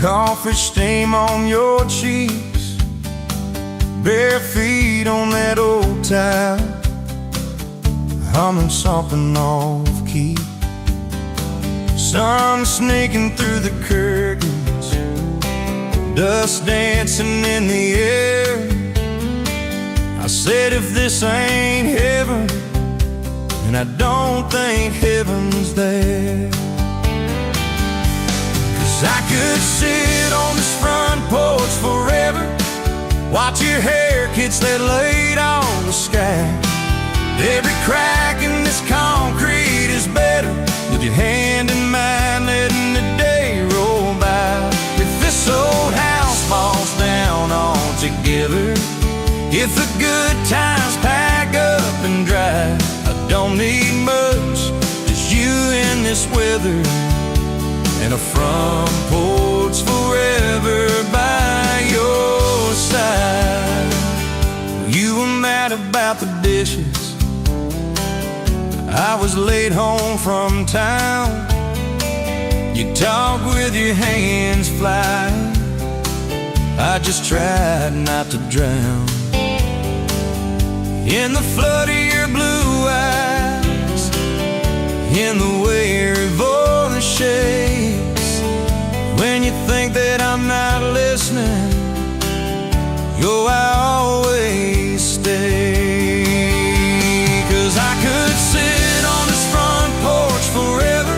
coffee stain on your cheeks, bare feet on that old tile, humming something off key. Sun sneaking through the curtains, dust dancing in the air. I said, if this ain't heaven, and I don't think heaven's there. 'Cause I could sit on this front porch forever, watch your hair kids that laid on the sky. Every crack in this concrete is better with your hand in mine, letting the day roll by. If this old house falls down altogether, if the good times pack up and drive, I don't need much, just you in this weather, and a front porch forever by your side. You were mad about the dishes, I was late home from town. You talk with your hands flying, I just tried not to drown in the flood of your blue eyes, in the way your voice shakes. When you think that I'm not listening, yo, I always stay. 'Cause I could sit on this front porch forever,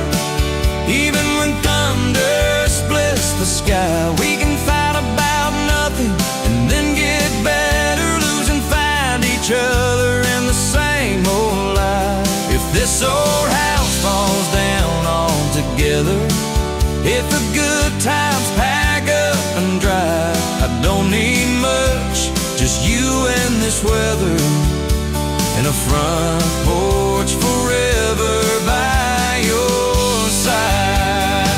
even when thunder splits the sky. We can fight about nothing and then get better, lose and find each other in the same old life. If this old house falls down altogether, if the good times pack up and drive, I don't need much, just you and this weather, and a front porch forever by your side.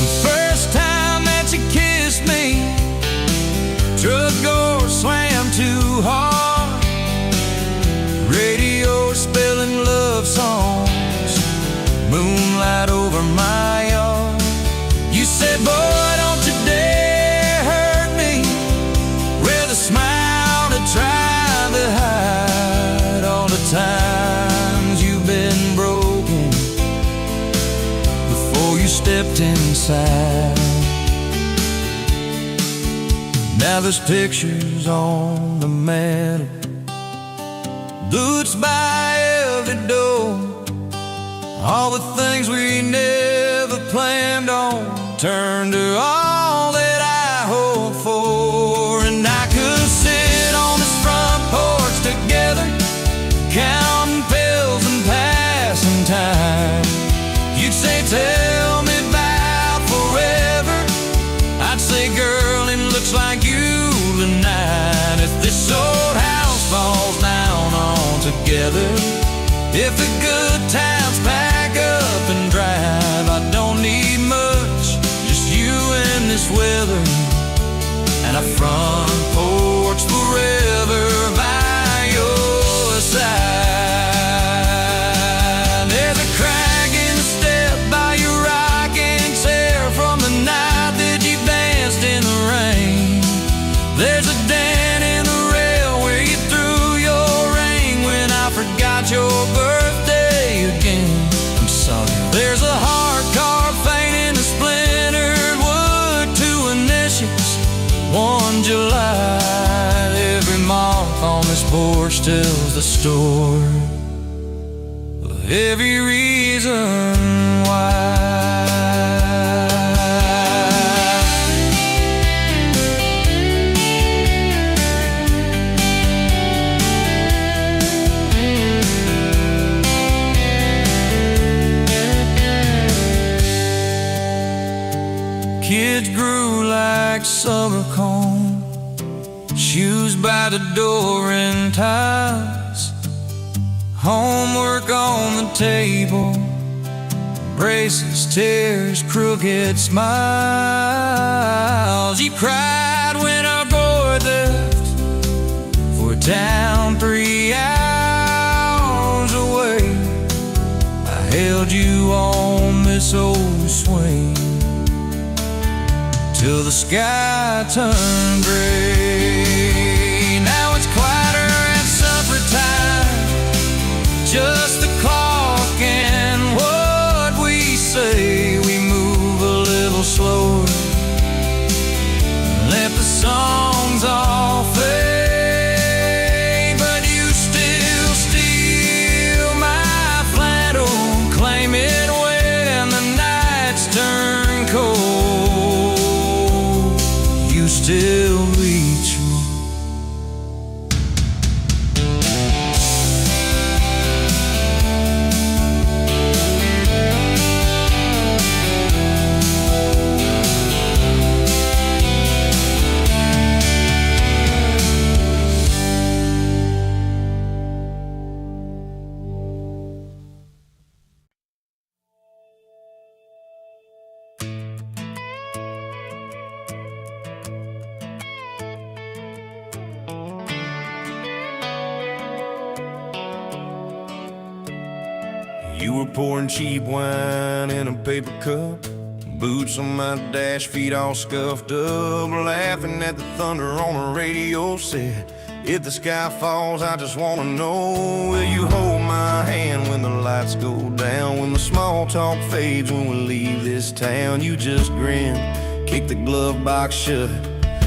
The first time that you kissed me, truck door slammed too hard, radio spelling love songs, moonlight over my yard. You said, boy, don't you dare hurt me, with a smile to try to hide all the times you've been broken before you stepped inside. Now there's pictures on the mantle, boots by every door, all the things we never planned on turned to all that I hoped for. And I could sit on this front porch together, counting pills and passing time. You'd say, tell me about forever, I'd say, girl, it looks like you tonight. If this old house falls down altogether, if the good times pack up and drive, I don't need much, just you and this weather, and a front porch forever by your side. There's a crack in the step by your rocking chair from the night that you danced in the rain. There's a dent in the rail where you threw your ring when I forgot your birthday again. I'm sorry. There's a heart carved faint in the splintered wood, 2 initials, 1 July. Every mark on this porch tells the story of every reason why. Kids grew like summer corn, shoes by the door and ties, homework on the table, braces, tears, crooked smiles. You cried when our boy left for a town 3 hours away. I held you on this old swing till the sky turned gray. Now it's quieter at supper time, just the clock and what we say. We move a little slower, let the songs all fade, but you still steal my flannel, claim it when the nights turn cold. You still reach me. You were pouring cheap wine in a paper cup, boots on my dash, feet all scuffed up, laughing at the thunder on the radio set. If the sky falls, I just wanna know, will you hold my hand when the lights go down, when the small talk fades, when we leave this town? You just grinned, kicked the glove box shut,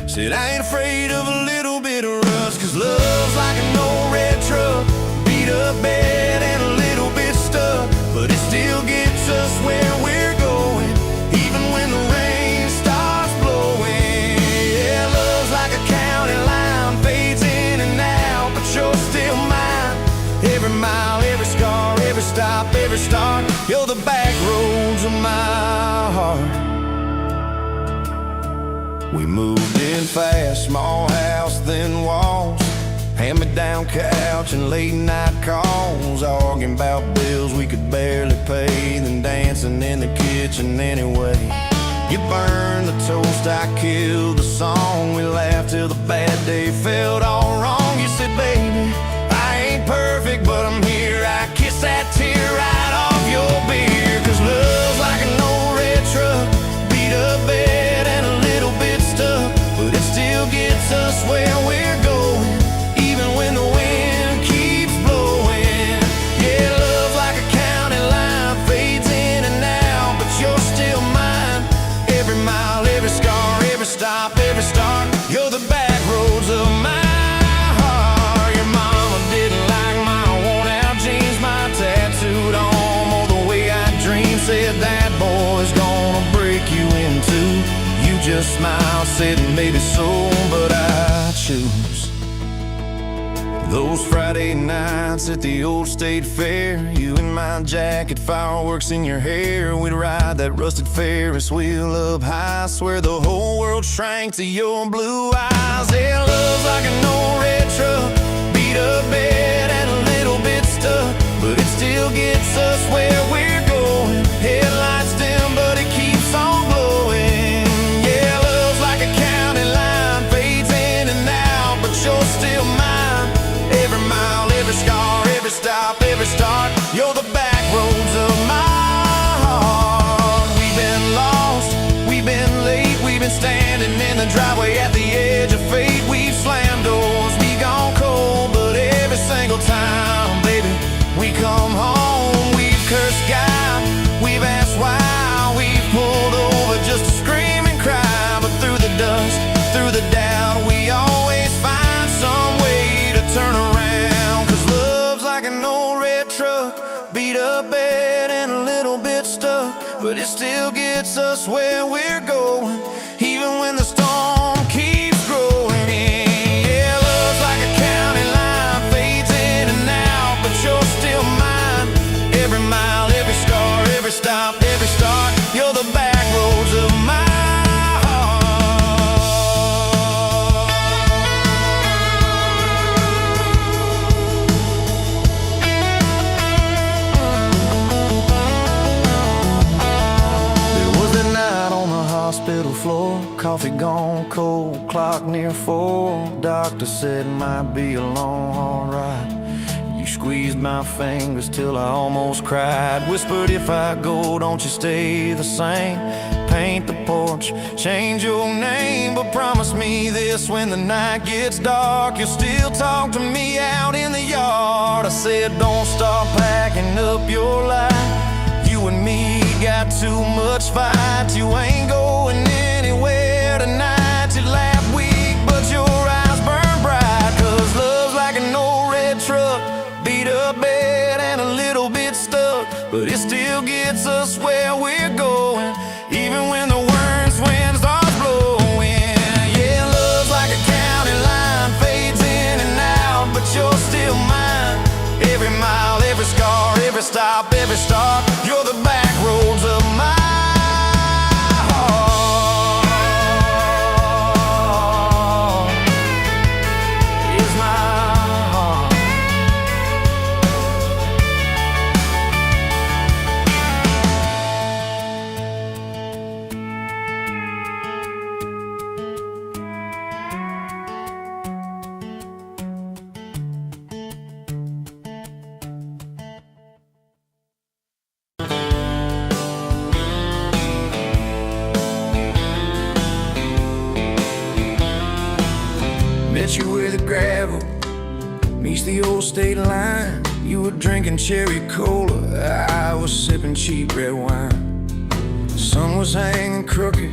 said I ain't afraid of a little bit of rust, 'cause love's like an old red truck, beat up bed and a little bit stuck, but it still gets us where we're going, even when the rain starts blowing. Yeah, love's like a county line, fades in and out, but you're still mine. Every mile, every scar, every stop, every start, you're the back roads of my heart. We moved in fast, small house, thin walls, hand-me-down couch and late-night calls, arguing about bills we could barely pay, then dancing in the kitchen anyway. You burned the toast, I killed the song, we laughed till the bad day felt all wrong. You said, baby, I ain't perfect, but I'm here. I kiss that tear right off your beer, 'cause love's like an old red truck, beat up bed and a little bit stuck, but it still gets us where we're going, even when the wind keeps blowing. Yeah, love's like a county line, fades in and out, but you're still mine. Every mile, every scar, every stop, every start, you're the back roads of my heart. Your mama didn't like my worn-out jeans, my tattooed arm, or the way I dream, said that boy's gonna break you in two. You just smiled, said maybe so, but I choose those Friday nights at the old state fair, you in my jacket, fireworks in your hair. We'd ride that rusted Ferris wheel up high, swear the whole world shrank to your blue eyes. Yeah, love's like an old red truck, beat up bed and a little bit stuck, but it still gets us where we're going. Headlights dim, but it keeps on glowing. Yeah, love's like a county line, fades in and out, but you're still mine. Every mile, every scar, every stop, every start, you're the back roads of my heart. We've been lost, we've been late, we've been standing in the driveway at the edge of fate. We've slammed doors, we gone cold, but every single time, baby, we come home. We've cursed God, we've asked why, we've pulled over just to scream and cry, but through the dust, through the doubt, we always find some way to turn around. 'Cause love's like an old red truck, beat up bed and a little bit stuck, but it still gets us where we're going, even when the storm keeps growing. Yeah, love's like a county line, fades in and out, but you're still mine. Every mile, every scar, every stop, every start, you're the back roads of my hospital floor, coffee gone cold, clock near 4. Doctor said might be a long, hard ride. You squeezed my fingers till I almost cried. Whispered, if I go, don't you stay the same. Paint the porch, change your name, but promise me this: when the night gets dark, you'll still talk to me out in the yard. I said, don't stop packing up your life. You and me got too much fight. You ain't going anywhere tonight. You laugh weak, but your eyes burn bright. 'Cause love's like an old red truck, beat up bed and a little bit stuck, but it still gets us where we're going, even when the worst wind starts blowing. Yeah, love's like a county line, fades in and out, but you're still mine. Every mile, every scar, every stop, every start, you're the back roads of my met you where the gravel meets the old state line. You were drinking cherry cola, I was sipping cheap red wine. The sun was hanging crooked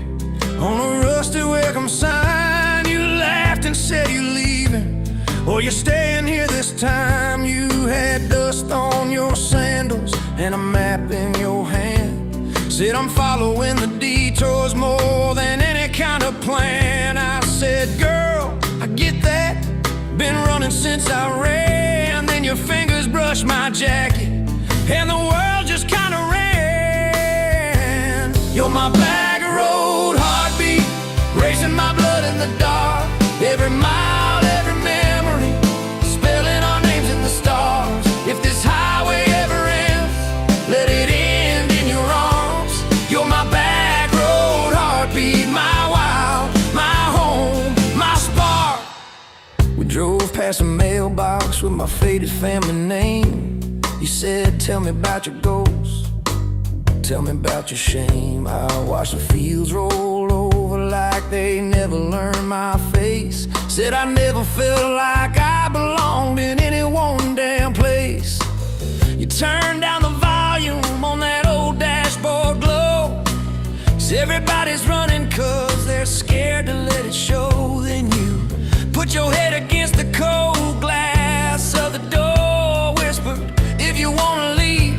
on a rusty welcome sign. You laughed and said you're leaving, or you're staying here this time. You had dust on your sandals and a map in your hand. Said, I'm following the detours more than any kind of plan. I said, girl, I get that, been running since I ran. Then your fingers brushed my jacket and the world just kinda ran. You're my back road heartbeat, racing my blood in the dark. Every mile, every memory, spelling our names in the stars. If this highway ever ends, let it end in your arms. You're my back road heartbeat, my wild, my home, my spark. We drove past a mailbox with my faded family name. You said, tell me about your goals, tell me about your shame. I watched the fields roll over like they never learned my face. Said I never felt like I belonged in any one damn place. You turned down the volume on that old dashboard glow. 'Cause everybody's running 'cause they're scared to let it show. Then you put your head against the cold glass of the door, whispered, if you wanna leave,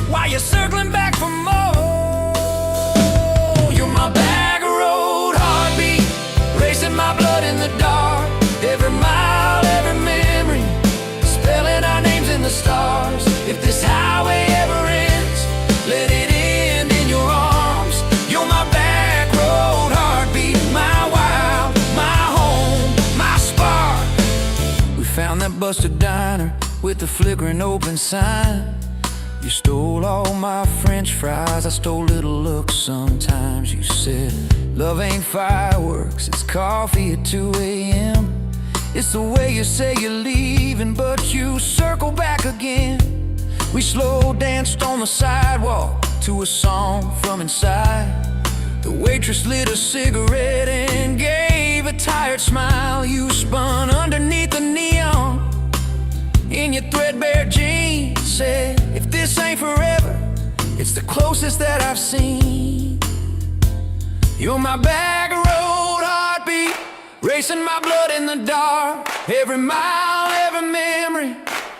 why you circling back for more? You're my back road heartbeat, racing my blood in the dark. Every mile, every memory, spelling our names in the stars. If this highway ever ends, let it end in your arms. You're my back road heartbeat, my wild, my home, my spark. We found that busted diner with the flickering open sign. You stole all my French fries, I stole little looks sometimes. You said, love ain't fireworks, it's coffee at 2 a.m. It's the way you say you're leaving, but you circle back again. We slow danced on the sidewalk to a song from inside. The waitress lit a cigarette and gave a tired smile. You spun underneath the neon in your threadbare jeans. Said, if this ain't forever, it's the closest that I've seen. You're my back road heartbeat, racing my blood in the dark. Every mile, every memory,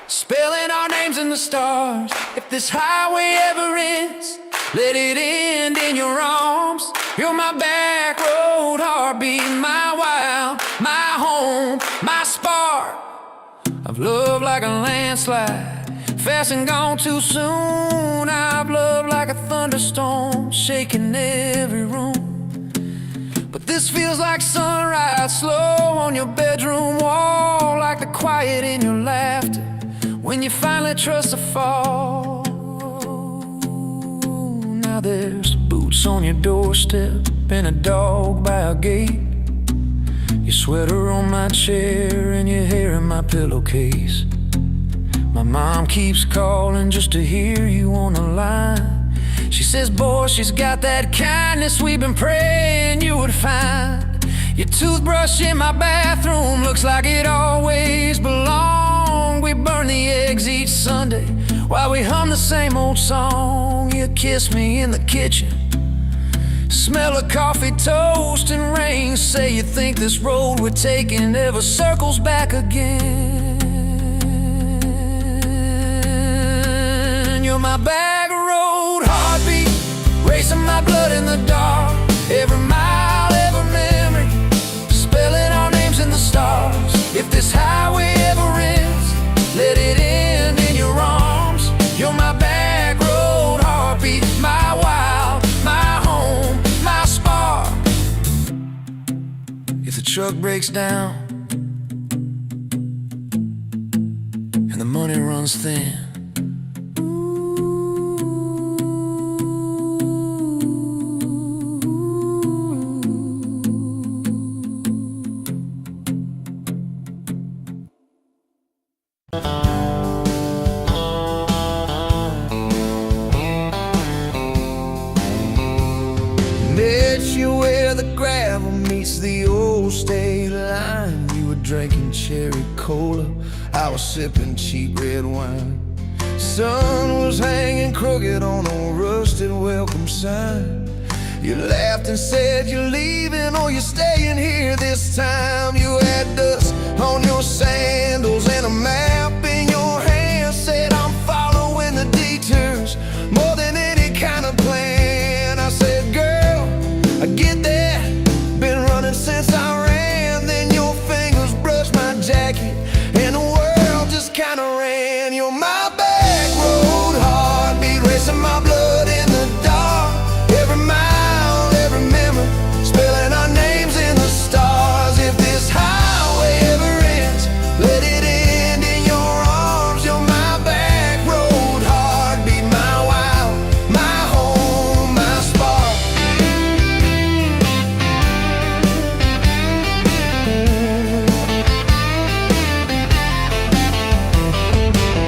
spelling our names in the stars. If this highway ever ends, let it end in your arms. You're my back road heartbeat, my wild, my home, my spark. I've loved like a landslide, fast and gone too soon. I've loved like a thunderstorm, shaking every room. But this feels like sunrise, slow on your bedroom wall, like the quiet in your laughter when you finally trust the fall. Now there's boots on your doorstep and a dog by a gate. Your sweater on my chair and your hair in my pillowcase. My mom keeps calling just to hear you on the line. She says, boy, she's got that kindness we've been praying you would find. Your toothbrush in my bathroom looks like it always belonged. We burn the eggs each Sunday while we hum the same old song. You kiss me in the kitchen, smell of coffee, toast, and rain. Say you think this road we're taking never circles back again. You're my back road heartbeat, racing my blood in the dark. Every mile, every memory, spelling our names in the stars. If this highway ever ends, let it end in your arms. You're my back road heartbeat, my wild, my home, my spark. If the truck breaks down and the money runs thin, met you where the gravel meets the old state line. You were drinking cherry cola, I was sipping cheap red wine. Sun was hanging crooked on a rusted welcome sign. You laughed and said you're leaving or you're staying here this time. You had dust on your sandals and a map in your hand. Said I'm following the detours more than any kind of plan. I said, girl, I get that, been running since I ran. Then your fingers brushed my jacket and the world just kinda ran. You're my back road heartbeat, racing my blood in the dark. Every mile, every memory, spelling our names in the stars. If this highway ever ends, let it end in your arms. You're my back road heartbeat, my wild, my home, my spark.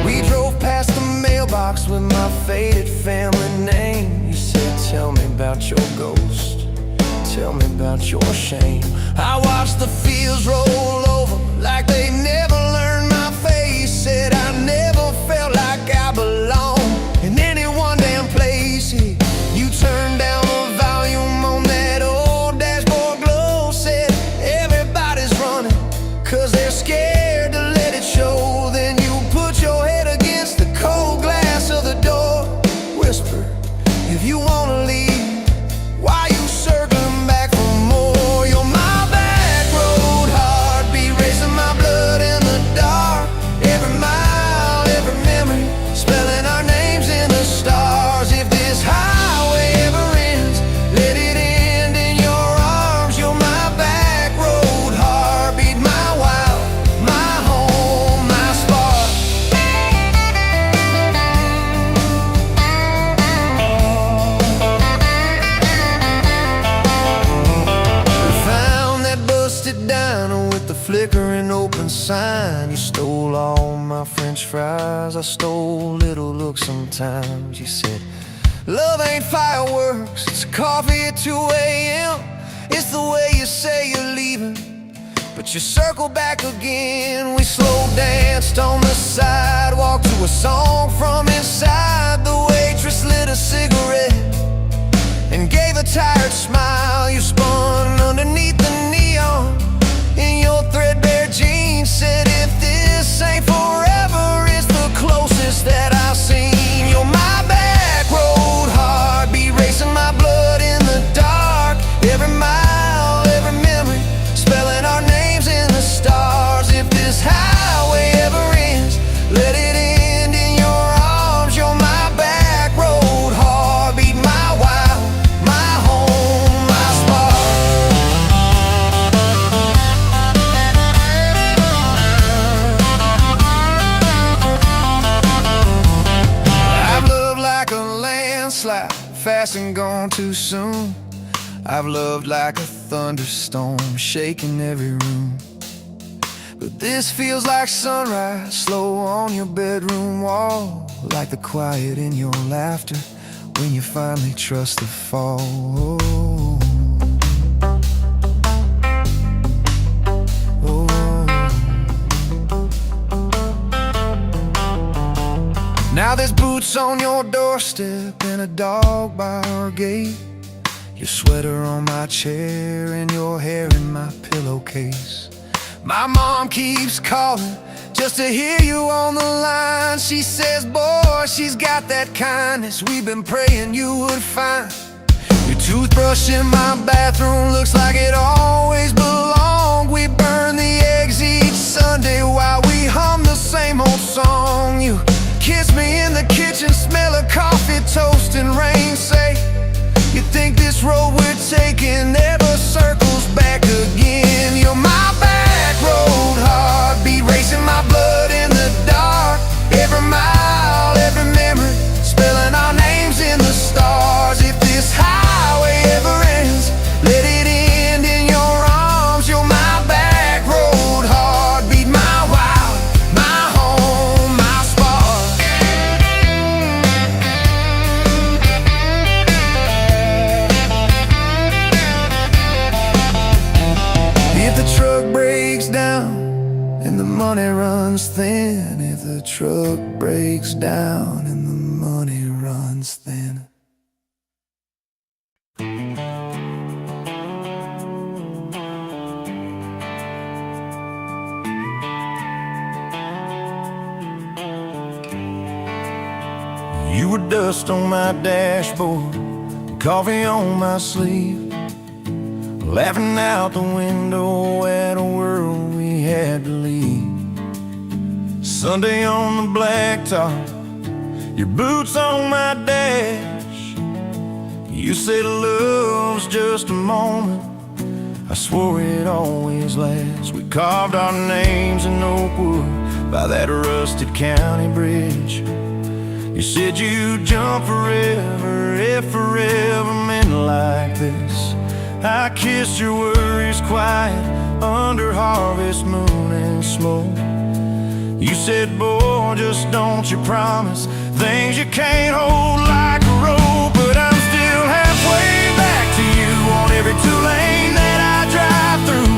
We drove past the mailbox with my faded family name. You said, tell me about your ghost, tell me about your shame. I watched the fields roll over like they never learned my face. Said I never felt like I belonged in any one damn place. You turned down the volume on that old dashboard glow. Said everybody's running 'cause they're scared to let it show. Then you put your head against the cold glass of the door. Whisper, if you wanna leave, why you circling back for more? You're my back road heartbeat, racing my blood in the dark. Every mile, every memory, spelling our names in the stars. If this highway ever ends, let it end in your arms. You're my back road heartbeat, my wild, my home, my spark. We found that busted diner with the flickering open sign. You stole all my French fries, I stole little looks sometimes. You said, love ain't fireworks, it's coffee at 2 a.m. It's the way you say you're leaving, but you circle back again. We slow danced on the sidewalk to a song from inside. The waitress lit a cigarette and gave a tired smile. You spun underneath the neon in your threadbare jeans. Said if this ain't forever, it's the closest that I've seen. You're my back road heartbeat, racing my blood in the dark. Every mile, every memory, spelling our names in the stars. If this highway ever ends, let it end in your arms. You're my back road heartbeat, my wild, my home, my spark. I've loved like a landslide, fast and gone too soon. I've loved like a thunderstorm, shaking every room. But this feels like sunrise, slow on your bedroom wall, like the quiet in your laughter when you finally trust the fall. Now there's boots on your doorstep and a dog by our gate, your sweater on my chair and your hair in my pillowcase. My mom keeps calling just to hear you on the line. She says, boy, she's got that kindness we've been praying you would find. Your toothbrush in my bathroom looks like it always belonged. We burn the eggs each Sunday while we hum the same old song. You kiss me in the kitchen, smell of coffee, toast, and rain. Say, you think this road we're taking never circles back again. You're my back road heartbeat, racing my blood in the dark. Every mile, every memory, spelling our names in the stars. If this highway ever ends, let it end in your arms. You're my back road heartbeat, my wild, my home, my spark. If the truck breaks down and the money runs thin, if the truck breaks down and the money runs thin. You were dust on my dashboard, coffee on my sleeve, laughing out the window at a world we had to leave. Sunday on the blacktop, your boots on my dash. You said love's just a moment, I swore it always lasts. We carved our names in oak wood by that rusted county bridge. You said you'd jump forever if forever meant like this. I kissed your worries quiet under harvest moon and smoke. You said, boy, just don't you promise things you can't hold like a rope. But I'm still halfway back to you on every two-lane that I drive through.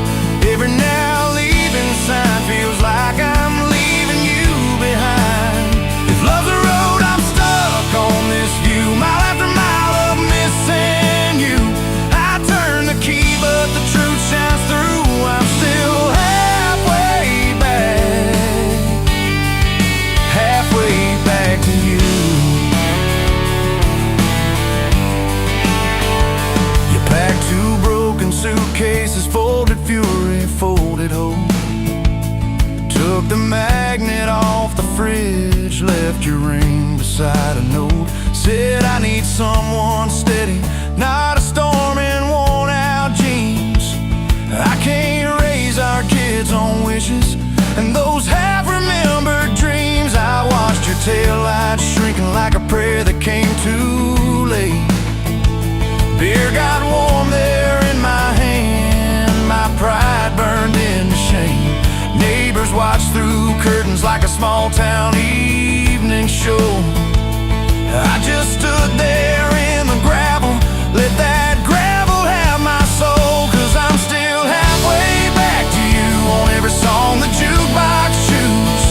Every now leaving sign feels like I'm leaving you behind. If love's a road, I'm stuck on this view, mile after mile of missing you. I turn the key, but the truth shines through. I'm still halfway back to you. You packed two broken suitcases, folded fury, folded hope. Took the magnet off the fridge, left your ring beside a note. Said I need someone steady, not a storm in worn out jeans. I can't raise our kids on wishes and those half-remembered dreams. I watched your taillights shrinking like a prayer that came too late. Beer got warm there in my hand, my pride burned into shame. Neighbors watched through curtains like a small-town evening show. I just stood there in the gravel, let that gravel have my soul. 'Cause I'm still halfway back to you on every song the jukebox choose.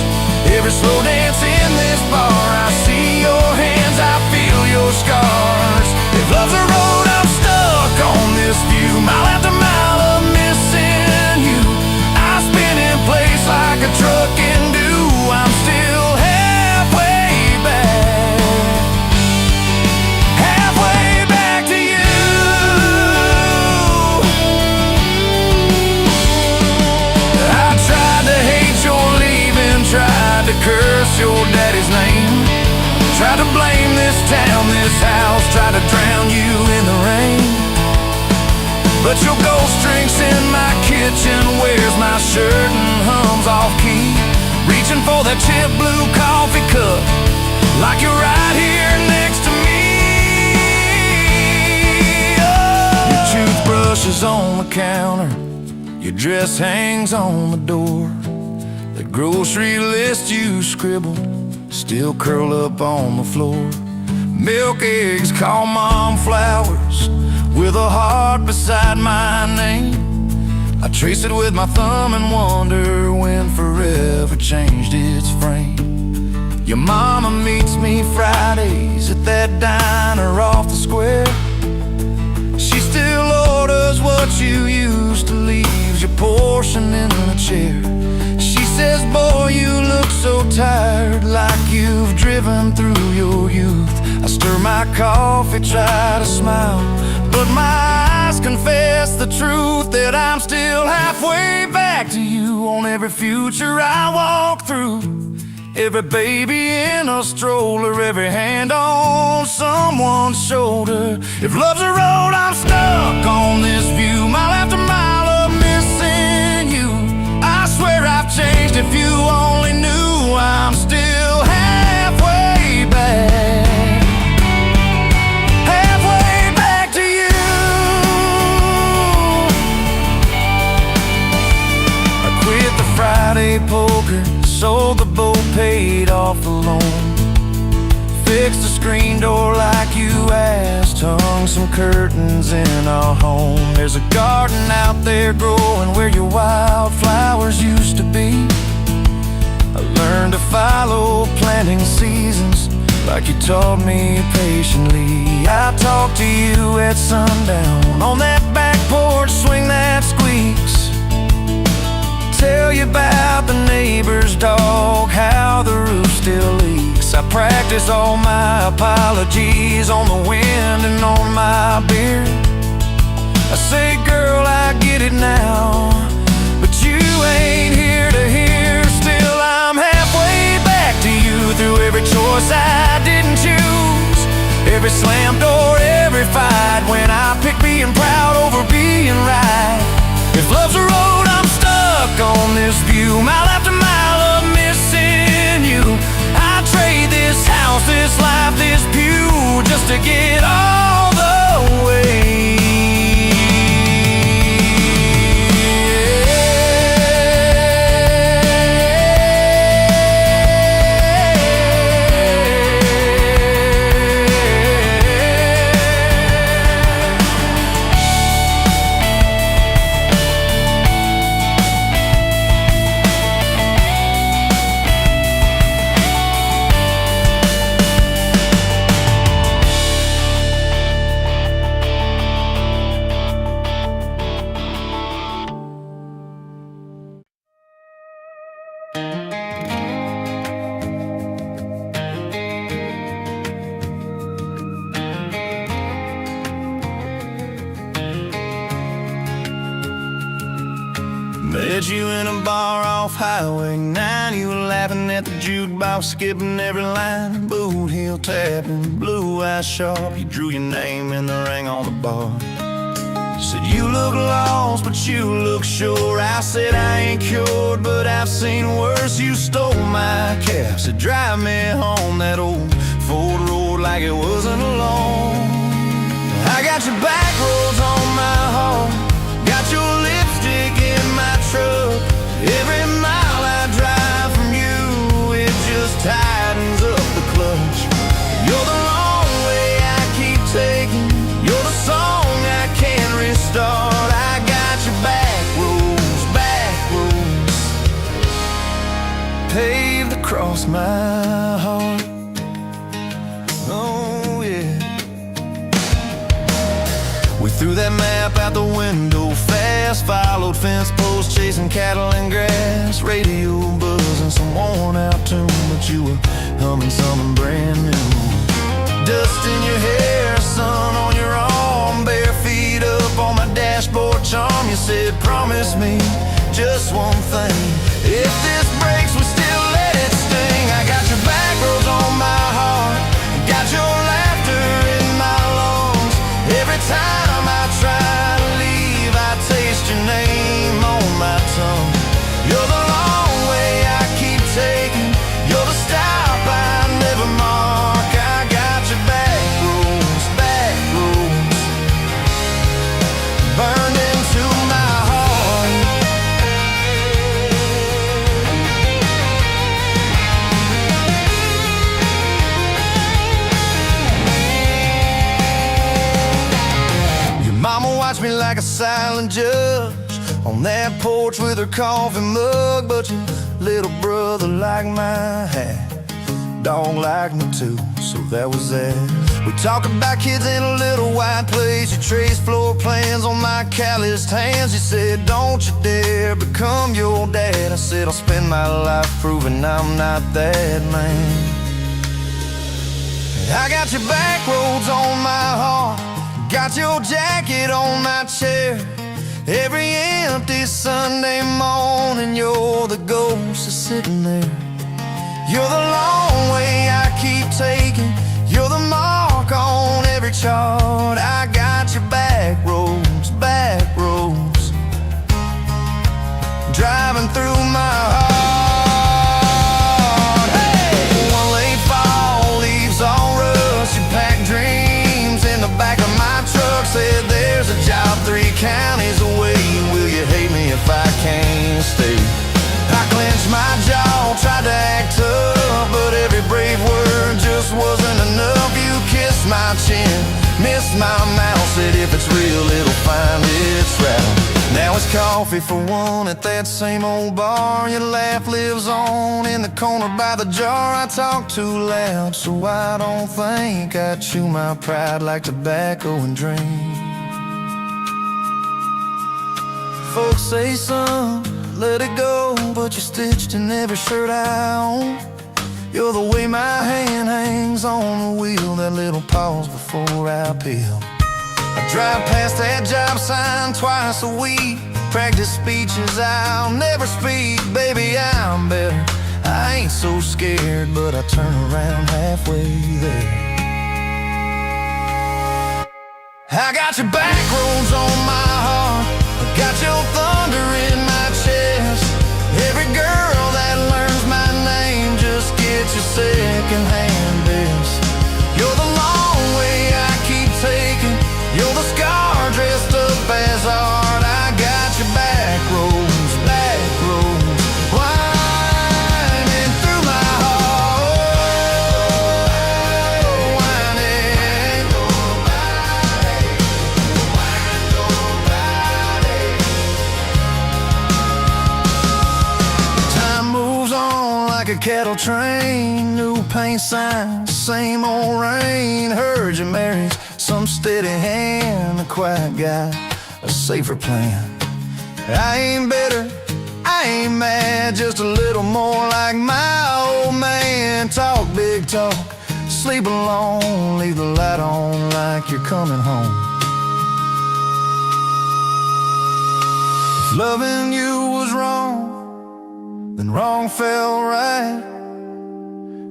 Every slow dance in this bar, I see your hands, I feel your scars. If love's a road, I'm stuck on this view, mile after mile of missing you. I spin in place like a truck can do. I'm still halfway back to you. I tried to hate your leaving, tried to curse your daddy's name, tried to blame this town, this house, tried to drown you in the rain. But your ghost drinks in my kitchen, wears my shirt and hums off key, reaching for that chip blue coffee cup like you're right here next to me. Oh. Your toothbrush is on the counter, your dress hangs on the door. grocery list you scribbled still curl up on the floor. Milk, eggs, call mom flowers with a heart beside my name. I trace it with my thumb and wonder when forever changed its frame. Your mama meets me Fridays at that diner off the square. She still orders what you used to, leaves your portion in the chair. She says, boy, you look so tired, like you've driven through your youth. I stir my coffee, try to smile, but my eyes confess the truth, that I'm still halfway back to you on every future I walk through. Every baby in a stroller, every hand on someone's shoulder. If love's a road, I'm stuck on this view, mile after mile of missing you. I swear I've changed, if you only knew. I'm still halfway back, halfway back to you. I quit the Friday poker, sold the boat, paid off the loan, fixed the screen door like you asked, hung some curtains in our home. There's a garden out there growing where your wildflowers used to be. I learned to follow planting seasons like you taught me patiently. I talk to you at sundown on that back porch, swing that squeaks. Tell you about the neighbor's dog, how the roof still leaks. I practice all my apologies on the wind and on my beard. I say, girl, I get it now, but you ain't here to hear. Still, I'm halfway back to you through every choice I didn't choose, every slam door, every fight, when I pick being proud over being right. If love's a road, I'm stuck on this view, mile after mile of missing you. I trade this house, this life, this pew, just to get all the way. Met you in a bar off Highway 9. You were laughing at the jukebox, skipping every line, boot heel tapping, blue eyes sharp. You drew your name in the ring on the bar. Said you look lost, but you look sure. I said I ain't cured, but I've seen worse. You stole my cab, said drive me home. That old Ford road like it wasn't alone. I got your back roads on my heart, got your lipstick in my truck. Every mile I drive from you, it just tightens up the clutch. You're the long way I keep taking, you're the song I can't restart. I got your back roads paved across my heart. Oh yeah. We threw that map out the window fast, followed fence posts, chasing cattle and grass, radio buzzing some worn out tune, but you were humming something brand new. Dust in your hair, sun on your arm, bare feet up on my dashboard charm. You said, promise me just one thing, if this breaks, we still let it sting. I got your back roads on my heart, got your laughter in my lungs. Every time I try to leave, I taste your name on my tongue. You're the long way I keep taking, you're the stop I never mark. I got your back roads burned into my heart. watch me like a silent judge on that porch with her coffee mug. But your little brother liked my hat, dog liked me too, so that was that. We talk about kids in a little white place. You traced floor plans on my calloused hands. You said, don't you dare become your dad. I said, I'll spend my life proving I'm not that man. I got your back roads on my heart, got your jacket on my chair. Every empty Sunday morning, you're the ghost that's sitting there. You're the long way I keep taking, you're the mark on every chart. I got your back roads, driving through my heart. Said there's a job 3 counties away. Will you hate me if I can't stay? I clenched my jaw, tried to act tough, but every brave word just wasn't enough. You kissed my chin, missed my mouth, said if it's real it'll find its route. Now it's coffee for one at that same old bar. Your laugh lives on in the corner by the jar. I talk too loud, so I don't think I chew my pride like tobacco and drink. Folks say, son, let it go, but you're stitched in every shirt I own. You're the way my hand hangs on the wheel, that little pause before I peel. I drive past that job sign twice a week, practice speeches I'll never speak. Baby, I'm better, I ain't so scared, but I turn around halfway there. I got your back roads on my heart, I got your thunder in my chest. Every girl that learns my name just gets your second-hand best. You're the long way I keep taking, you're the scar dressed up as art. I got your back roads, winding through my heart, winding. Time moves on like a cattle train, new paint signs, same old rain. Heard you married some steady hand, a quiet guy, a safer plan. I ain't bitter, I ain't mad, just a little more like my old man. Talk big talk, sleep alone, leave the light on like you're coming home. If loving you was wrong, then wrong felt right.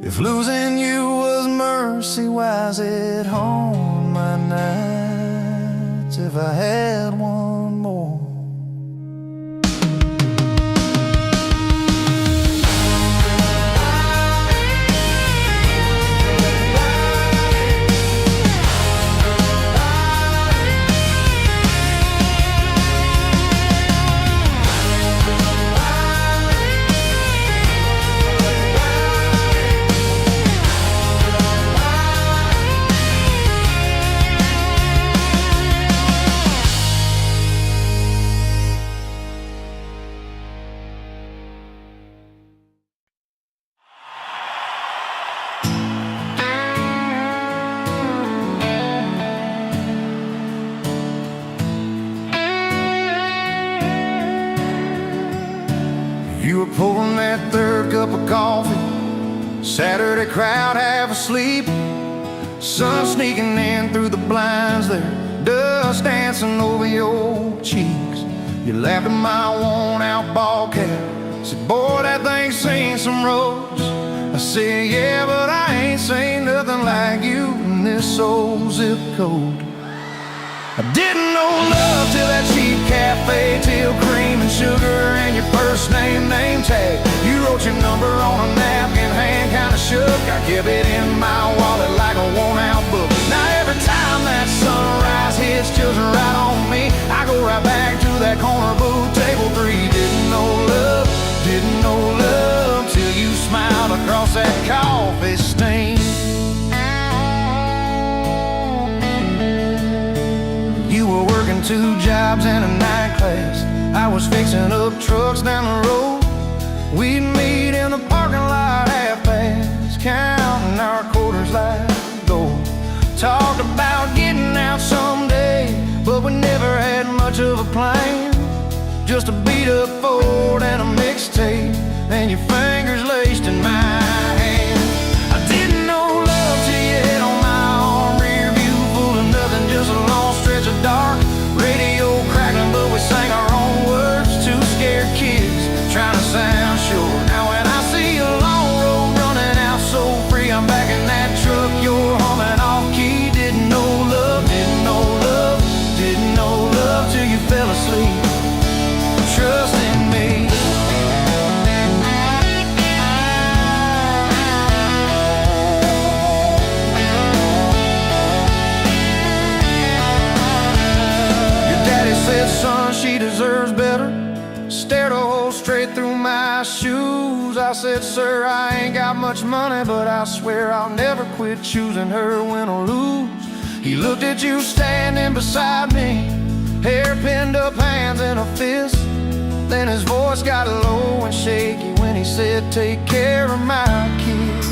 If losing you was mercy, why's it home my nights? If I had one more. You were pouring that third cup of coffee, Saturday crowd half asleep, sun sneaking in through the blinds there, dust dancing over your cheeks. You laughed at my worn-out ball cap, said, boy, that thing's seen some roads. I said, yeah, but I ain't seen nothing like you in this old zip code. I didn't know love till that cheap cafe, till cream and sugar and your first name tag. You wrote your number on a napkin, hand kinda shook. I kept it in my wallet like a worn-out book. Now every time that sunrise hits just right on me, I go right back to that corner booth, table 3. Didn't know love till you smiled across that coffee stain. You were working working 2 jobs and a night class. I was fixing up trucks down the road. We'd meet in the parking lot half-past, counting our quarters like gold. Talked about getting out someday, but we never had much of a plan. Just a beat-up Ford and a mixtape, and your fingers laced in my hand. I didn't know love till you hit on my arm. Rear view full of nothing, just a long stretch of dark. Radio crackling, but we sang our own words. 2 scared kids trying to sound sure. Now when I see a long road running out so free, I'm back in that truck, you're humming off key. Didn't know love, didn't know love, didn't know love till you fell asleep. Trust in me. Your daddy said, son, she deserves better. Stared a hole straight through my shoes. I said, sir, I ain't got much money, but I swear I'll never quit choosing her, win or lose. He looked at you standing beside me, hair pinned up, hands in a fist. Then his voice got low and shaky when he said, take care of my kid.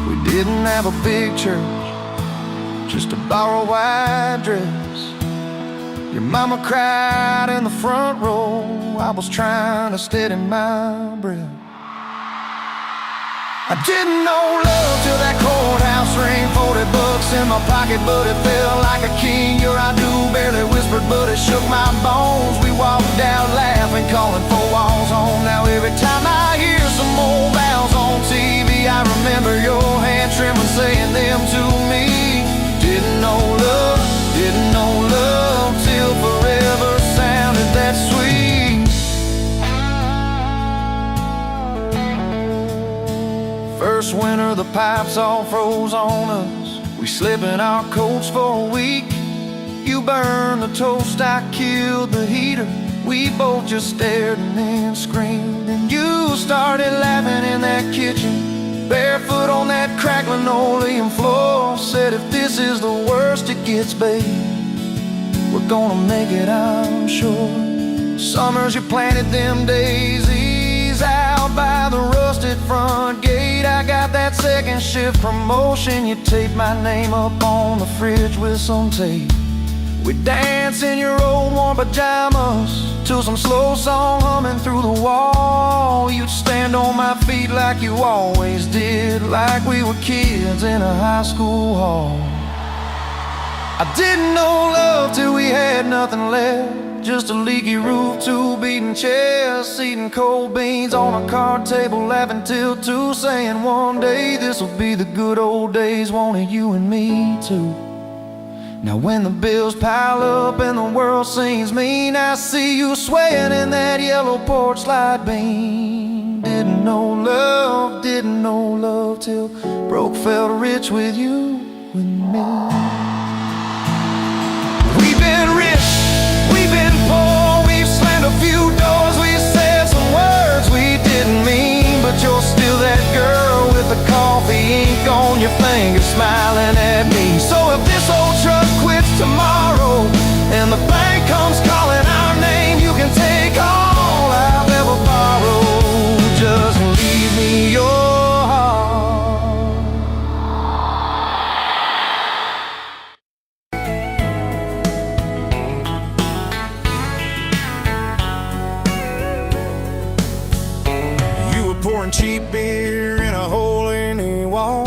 We didn't have a big church, just a borrowed white dress. Your mama cried in the front row. I was trying to steady my breath. I didn't know love till that courthouse ring. 40 bucks in my pocket, but it felt like a king. Your I do barely whispered, but it shook my bones. We walked out laughing, calling 4 walls home. Now every time I hear some old vows on TV, I remember your hand trembling, saying them to me. Didn't know love, didn't know love till forever sounded that sweet. First winter, the pipes all froze on us. We slept in our coats for a week. You burned the toast, I killed the heater. We both just stared and then screamed. And you started laughing in that kitchen, barefoot on that cracked linoleum floor. Said, if this is the worst it gets, babe, we're gonna make it, I'm sure. Summers you planted them daisies out by the rusted front gate. I got that second shift promotion. You taped my name up on the fridge with some tape. We dance in your old warm pajamas to some slow song humming through the wall. You'd stand on my feet like you always did, like we were kids in a high school hall. I didn't know love till we had nothing left, just a leaky roof, 2 beating chests, eating cold beans on a card table, laughing till 2, saying one day this'll be the good old days, wanted you and me too. Now when the bills pile up and the world seems mean, I see you swaying in that yellow porch light beam. Didn't know love, didn't know love till broke felt rich with you and me. We've been rich, we've been poor, we've slammed a few doors, we said some words we didn't mean, but you're still that girl with the coffee ink on your finger smiling at me. So if this old truck quits tomorrow and the bank comes calling our name, you can take all I've ever borrowed, just leave me your heart. You were pouring cheap beer in a hole in the wall,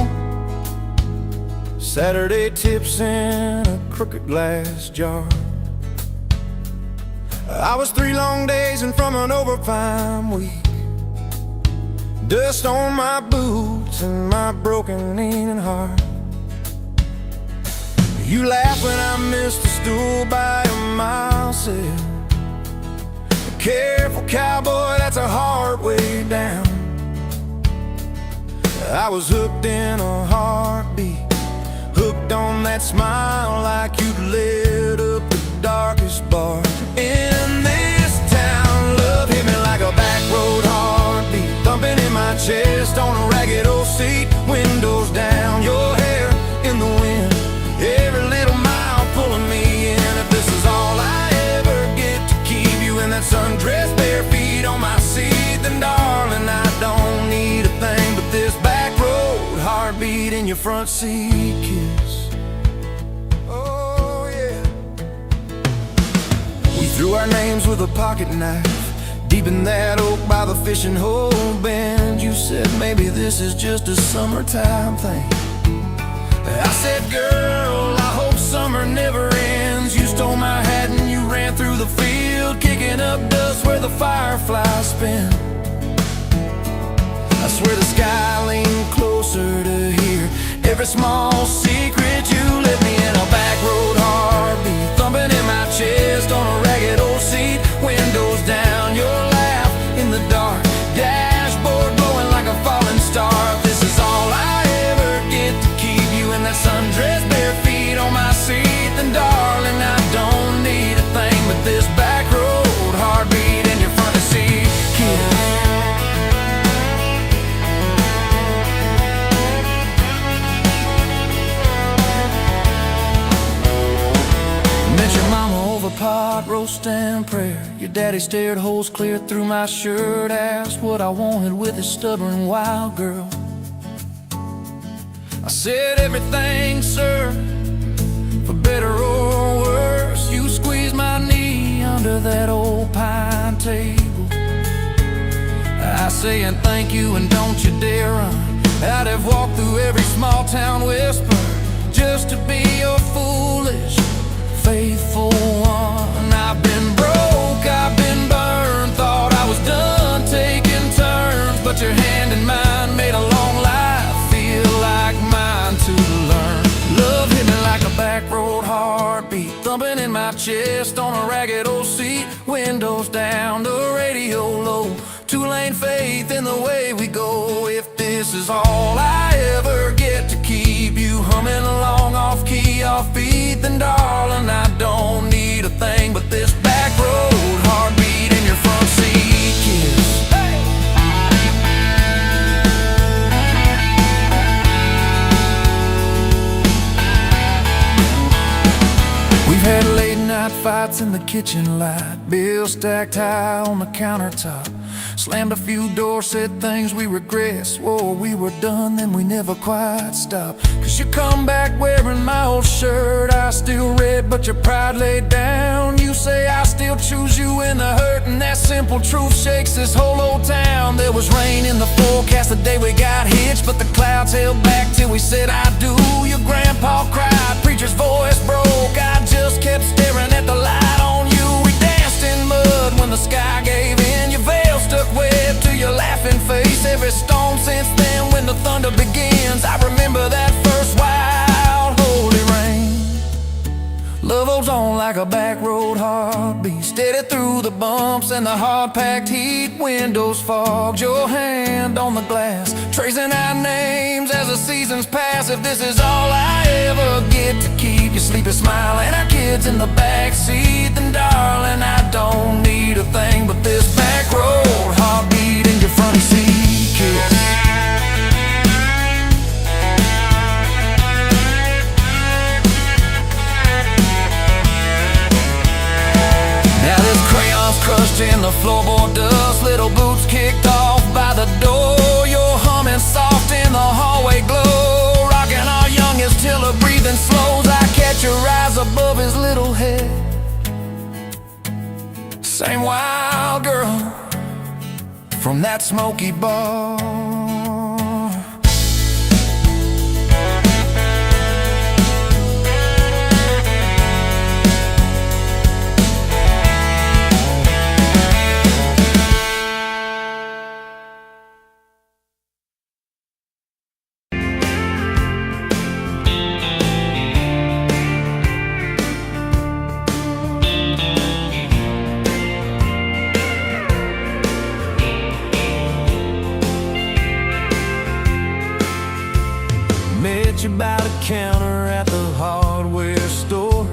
Saturday tips in a crooked glass jar. I was 3 long days and from an overtime week, dust on my boots and my broken leaning heart. You laughed when I missed a stool by a mile sail. Careful cowboy, that's a hard way down. I was hooked in a heartbeat, hooked on that smile like you'd lit up the darkest bar in this town. Love hit me like a back road heartbeat, thumping in my chest on a ragged old seat. Windows down, your hair in the wind, every little mile pulling me in. If this is all front seat kiss. Oh yeah. We threw our names with a pocket knife deep in that oak by the fishing hole bend. You said maybe this is just a summertime thing. I said, girl, I hope summer never ends. You stole my hat and you ran through the field, kicking up dust where the fireflies spin. I swear the sky leaned closer to hear every small secret. You left me in a back road heartbeat, thumping in my chest on a ragged old seat. Windows down, your laugh in the dark, dashboard glowing like a falling star. This is all I ever get to keep you in that sundress, bare feet on my seat. Then darling, I don't need a thing but this back road heartbeat in your front seat kiss. Met your mama over pot roast and prayer. Your daddy stared holes clear through my shirt, asked what I wanted with his stubborn wild girl. I said everything, sir, for better or worse. You squeezed my knee under that old pine table. I saying thank you and don't you dare run. I'd have walked through every small town whisper just to be your foolish, faithful one. I've been broke, I've been burned, thought I was done taking turns, but your hand in mine made a long life feel like mine to learn. Love hit me like a back road heartbeat, thumping in my chest on a ragged old seat. Windows down, the radio low, two-lane faith in the way we go. If this is all I ever get to keep you humming along off key, off beat, then darling, I don't need a thing but this back road heartbeat in your front seat kiss. Hey! We've had late night fights in the kitchen light, bills stacked high on the countertop. Slammed a few doors, said things we regret, swore we were done, then we never quite stopped. Cause you come back wearing my old shirt, I still red but your pride laid down. You say I still choose you in the hurt, and that simple truth shakes this whole old town. There was rain in the forecast the day we got hitched, but the clouds held back till we said I do. Your grandpa cried, preacher's voice broke, I just kept staring at the light on you. We danced in mud when the sky gave in, your veil stuck web to your laughing face. Every storm since then when the thunder begins, I remember that first wild holy rain. Love holds on like a back road heartbeat, steady through the bumps and the hard-packed heat. Windows fogged, your hand on the glass, tracing our names as the seasons pass. If this is all I ever get to keep you sleeping, smiling, our kids in the back seat, then darling, I don't need a thing but this back road heartbeat in your front seat kiss. Now this crayon's crushed in the floorboard dust, little boots kicked off by the door. You're humming soft in the hallway glow, rocking our youngest till her breathing slows. I catch your eyes above his little head, same wild girl from that smoky bar. Met you by the counter at the hardware store,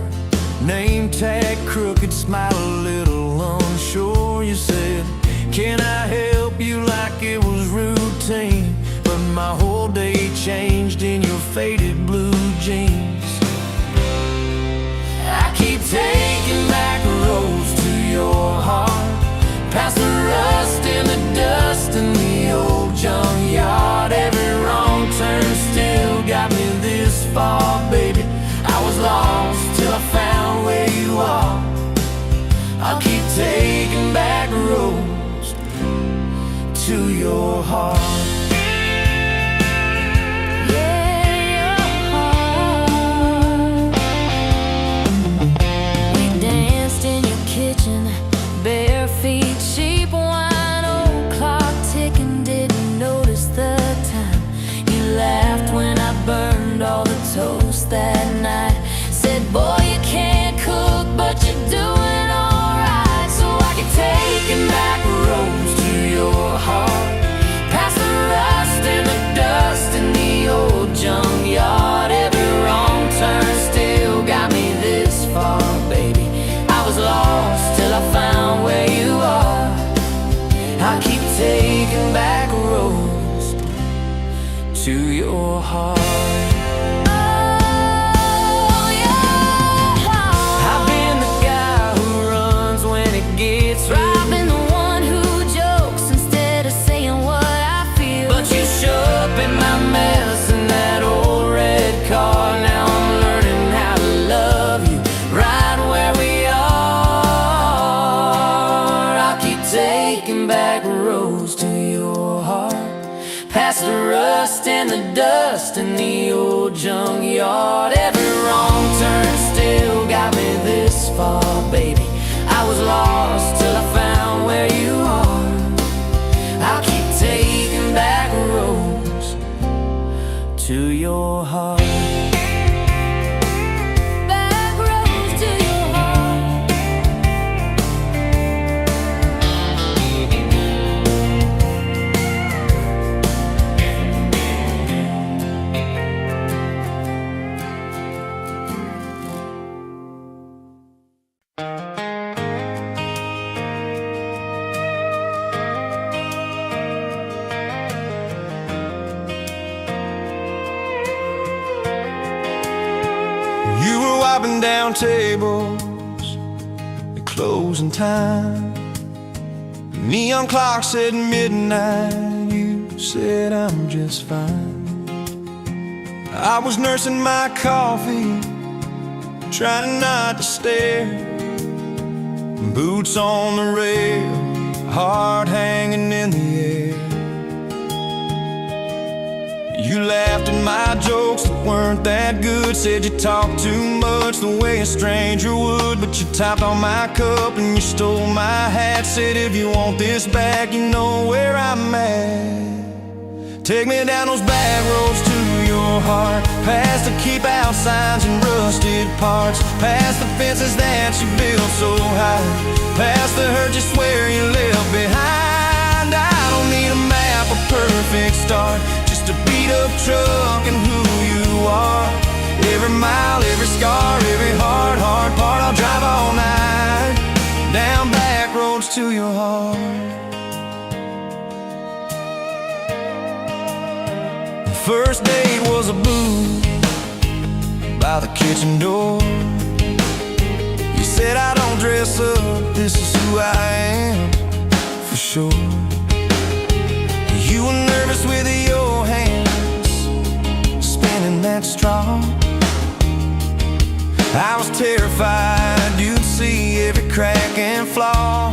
name tag crooked, smile a little unsure. You said, can I help you, like it was routine, but my whole day changed in your faded blue jeans. I keep taking back roads to your heart, past the rust and the dust in the old junkyard. Every wrong turn still got me roads to your heart, past the rust and the dust in the old junkyard. Every wrong turn still got me this far, baby. I was lost till I found where you are. I'll keep taking back roads to your heart. You were wiping down tables at closing time. Neon clock said midnight. You said I'm just fine. I was nursing my coffee, trying not to stare. Boots on the rail, heart hanging in the air. You laughed at my jokes that weren't that good. Said you talked too much the way a stranger would. But you tapped on my cup and you stole my hat. Said if you want this back, you know where I'm at. Take me down those back roads to your heart, past the keep out signs and rusted parts, past the fences that you built so high, past the hurt you swear you left behind. I don't need a map, a perfect start, just a beat up truck and who you are. Every mile, every scar, every hard part, I'll drive all night down back roads to your heart. First date was a booth by the kitchen door. You said I don't dress up, this is who I am, for sure. You were nervous with your hands spinning that straw. I was terrified you'd see every crack and flaw.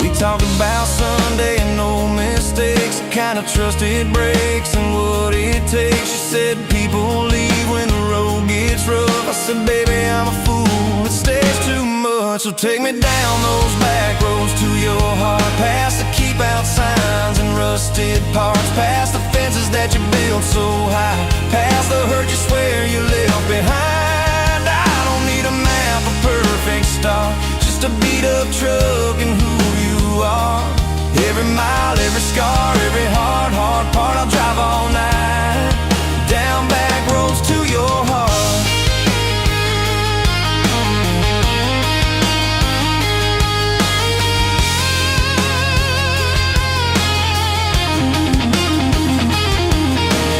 We talked about Sunday and no mistakes, the kind of trust it breaks and what it takes. You said people leave when the road gets rough. I said baby I'm a fool, it stays too much. So take me down those back roads to your heart, past the keep out signs and rusted parts, past the fences that you built so high, past the hurt you swear you left behind. I don't need a map, a perfect start, just a beat up truck and who you are. Every mile, every scar, every hard part, I'll drive all night down back roads to your heart.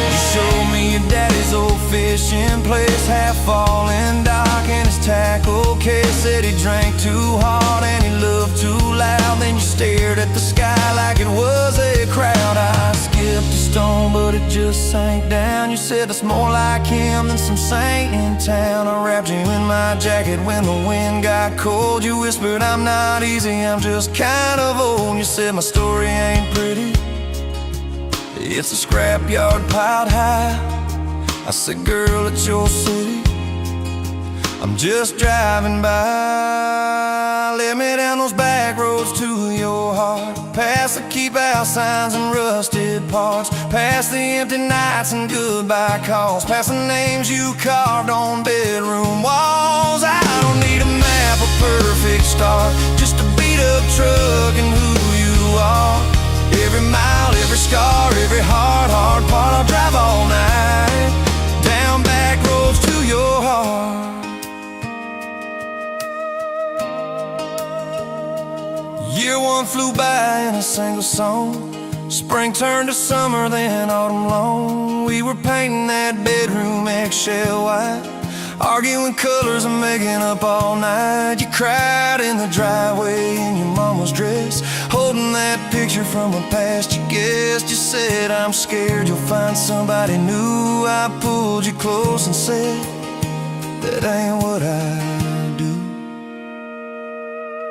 You showed me your daddy's old fishing place, half fallen dock and his tackle case. Said he drank too hard and he loved too loud. Then you stared at the sky like it was a crowd. I skipped a stone but it just sank down. You said that's more like him than some saint in town. I wrapped you in my jacket when the wind got cold. You whispered I'm not easy, I'm just kind of old. You said my story ain't pretty, it's a scrapyard piled high. I said girl, it's your city, I'm just driving by. Let me down those back roads to your heart, past the keep out signs and rusted parts, past the empty nights and goodbye calls, past the names you carved on bedroom walls. I don't need a map, a perfect start, just a beat up truck and who you are. Every mile, every scar, every hard part, I'll drive all night down back roads to your heart. Year one flew by in a single song. Spring turned to summer, then autumn long. We were painting that bedroom eggshell white, arguing colors and making up all night. You cried in the driveway in your mama's dress, holding that picture from a past you guessed. You said I'm scared you'll find somebody new. I pulled you close and said that ain't what I do.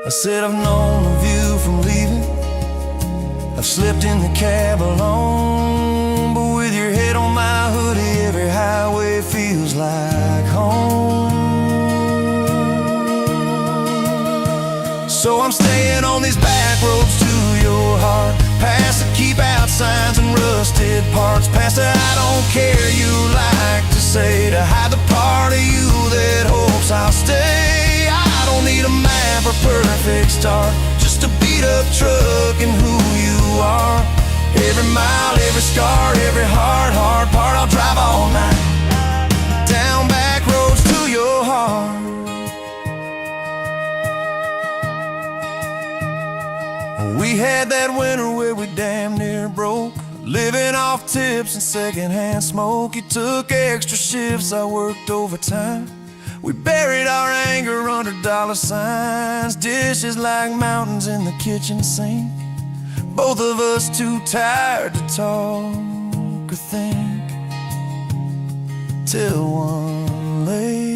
I said I've known of you from leaving I've slept in the cab alone, but with your head on my hoodie, every highway feels like home. So I'm staying on these back roads to your heart, past the keep out signs and rusted parts, past the I don't care you like to say, to hide the part of you that hopes I'll stay. I don't need a map or perfect start, just a beat up truck and who you are. Every mile, every scar, every hard part, I'll drive all night down back roads to your heart. We had that winter where we damn near broke, living off tips and secondhand smoke. You took extra shifts, I worked overtime. We buried our anger under dollar signs, dishes like mountains in the kitchen sink. Both of us too tired to talk or think, till one late.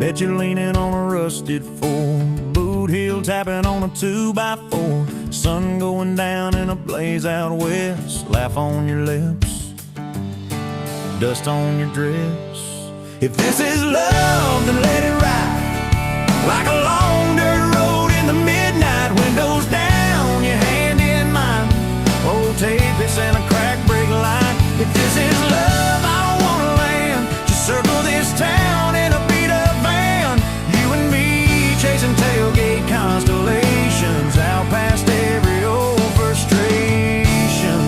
Bet you're leaning on a rusted Ford, boot heel tapping on a 2x4, sun going down in a blaze out west, laugh on your lips, dust on your dress. If this is love, then let it ride like a long dirt road in the midnight, windows down, your hand in mine, old tapeits and a crack brake light. If this is love, I don't wanna land, just circle this town in a beat up van, you and me chasing tailgate constellations, out past every old frustration.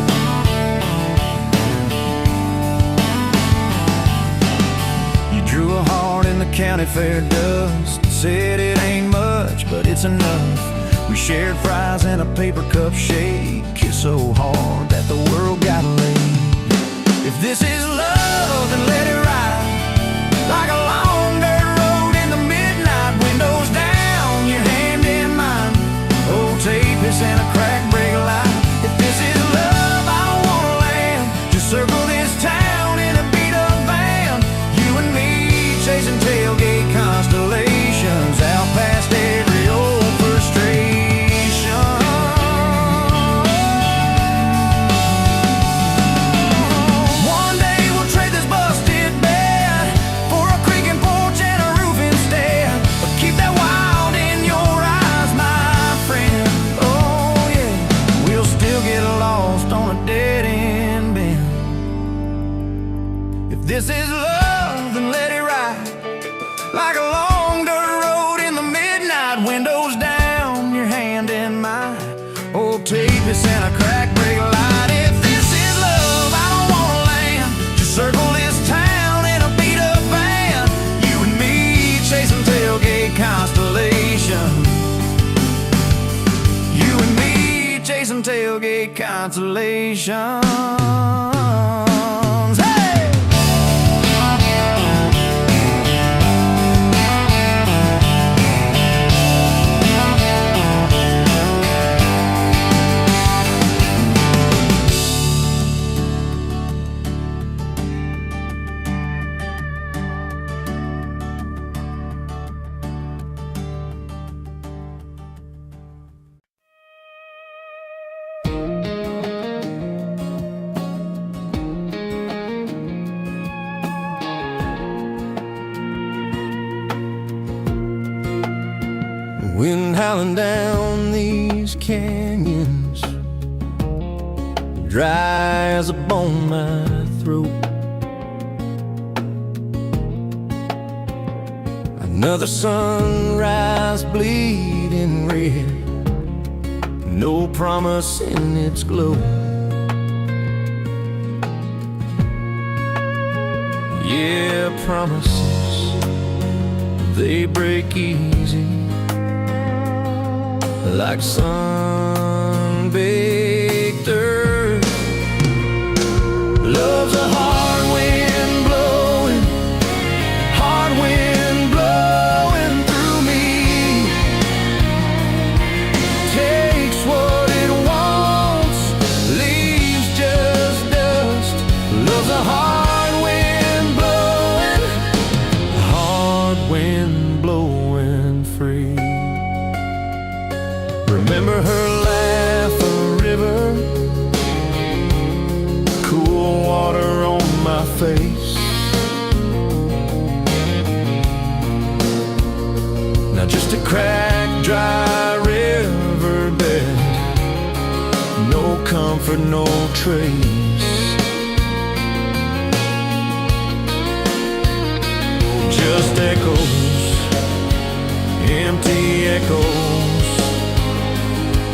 You drew a heart in the county fair dust, said it ain't much, but it's enough. We shared fries and a paper cup shake, kissed so hard that the world got laid. If this is love, then let it ride like a long dirt road in the midnight, windows down, your hand in mine, old tapeits and a crack brake light. If this is love, I don't wanna land, just circle this town in a beat up van, you and me chasing tailgate constellations, out past every old frustration. One day we'll trade this busted bed for a creaking porch and a roof instead, but keep that wild in your eyes, my friend. Oh yeah, we'll still get lost on a dead end bend. If this is love, then let it ride like a long dirt road in the midnight, windows down, your hand in mine, old tapeits and a crack brake light. If this is love, I don't wanna land, just circle this town in a beat up van, you and me chasing tailgate constellations, you and me chasing tailgate constellations. Hey! Wind howling down these canyons, dry as a bone my throat. Another sunrise bleeding red, no promise in its glow. Yeah, promises, they break easy, like sun-baked earth. Love's a hard wind blowing, hard wind blowing through me. Takes what it wants, leaves just dust. Remember her laugh, a river, cool water on my face. Now just a cracked, dry riverbed, no comfort, no trace. Just echoes, empty echoes